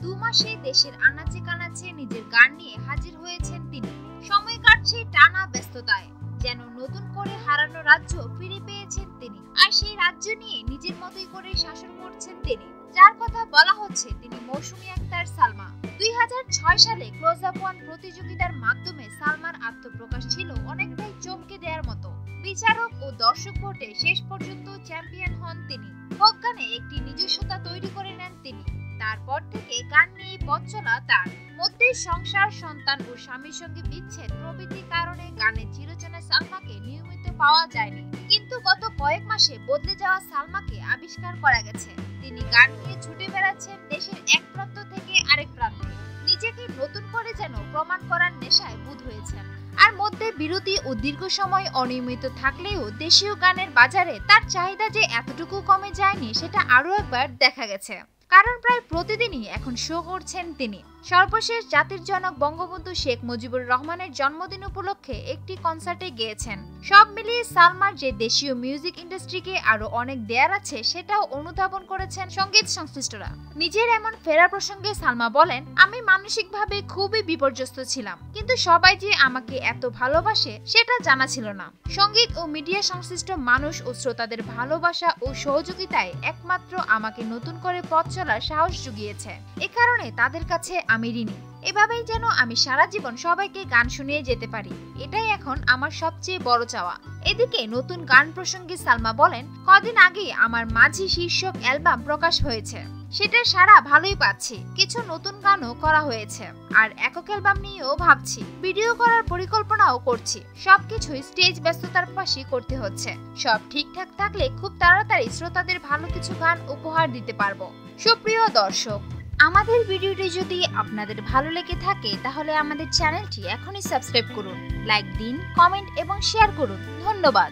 2 মাসে দেশের আনাচে কানাচে নিজের গান নিয়ে হাজির হয়েছেন তিনি। সময় কাটছে টানা ব্যস্ততায়, যেন নতুন করে হারানো রাজ্য ফিরে পেয়েছেন তিনি। আর সেই রাজ্য নিয়ে নিজের মতোই করে শাসন করছেন তিনি। যার কথা বলা হচ্ছে তিনি মৌসুমী আক্তার সালমা। 2006 সালে ক্লোজ আপ ওয়ান প্রতিযোগিতার মাধ্যমে সালমার আত্মপ্রকাশ ছিল অনেকটাই চমকে দেওয়ার মতো। বিচারক ও দর্শক ভোটে শেষ পর্যন্ত চ্যাম্পিয়ন হন তিনি। ফোক গানে একটি নিজস্বতা তৈরি করে নেন তিনি। তারপর থেকে গান নিয়ে পথ চলা তার মধ্যে সংসার, সন্তান ও স্বামীর সঙ্গে বিচ্ছেদ প্রভৃতি কারণে গানের চিরচেনা সালমাকে নিয়মিত পাওয়া যায়নি। কিন্তু গত কয়েক মাসে বদলে যাওয়া সালমাকে আবিষ্কার করা গেছে। তিনি গান নিয়ে ছুটে বেড়াচ্ছেন দেশের এক প্রান্ত থেকে আরেক প্রান্তে। নিজেকে নতুন করে যেন প্রমাণ করার নেশায় বুঁদ হয়েছেন। আর মধ্যে বিরতি ও দীর্ঘ সময় অনিয়মিত থাকলেও দেশীয় গানের বাজারে তার চাহিদা যে এতটুকু কমে যায়নি সেটা আরো একবার দেখা গেছে। কারণ প্রায় প্রতিদিনই এখন শো করছেন তিনি। সর্বশেষ জাতির জনক বঙ্গবন্ধু শেখ মুজিবুর রহমানের জন্মদিন উপলক্ষে একটি কনসার্টে গিয়েছেন। সব মিলিয়ে সালমার যে দেশীয় মিউজিক ইন্ডাস্ট্রিকে আরো অনেক দেয়ার আছে সেটাও অনুধাবন করেছেন সঙ্গীত সংশ্লিষ্টরা। নিজের এমন ফেরার প্রসঙ্গে সালমা বলেন, আমি মানসিকভাবে খুবই বিপর্যস্ত ছিলাম, কিন্তু সবাই যে আমাকে এত ভালোবাসে সেটা জানা ছিল না। সঙ্গীত ও মিডিয়া সংশ্লিষ্ট মানুষ ও শ্রোতাদের ভালোবাসা ও সহযোগিতায় একমাত্র আমাকে নতুন করে পথ চলার সাহস জুগিয়েছে। এ কারণে তাদের কাছে আমি ঋণী। এভাবেই যেন আমি সারা জীবন সবাইকে গান শুনিয়ে যেতে পারি, এটাই এখন আমার সবচেয়ে বড় চাওয়া। এদিকে নতুন গান প্রসঙ্গে সালমা বলেন, কদিন আগে আমার মাঝি শীর্ষক অ্যালবাম প্রকাশ হয়েছে, সেটার সাড়া ভালোই পাচ্ছি। কিছু নতুন গানও করা হয়েছে, আর একক অ্যালবাম নিয়েও ভাবছি। ভিডিও করার পরিকল্পনাও করছি। সবকিছুই স্টেজ ব্যস্ততার পাশে করতে হচ্ছে। সব ঠিকঠাক থাকলে খুব তাড়াতাড়ি শ্রোতাদের ভালো কিছু গান উপহার দিতে পারবো। সুপ্রিয় দর্শক, আমাদের ভিডিওটি যদি আপনাদের ভালো লেগে থাকে তাহলে আমাদের চ্যানেলটি এখনই সাবস্ক্রাইব করুন, লাইক দিন, কমেন্ট এবং শেয়ার করুন। ধন্যবাদ।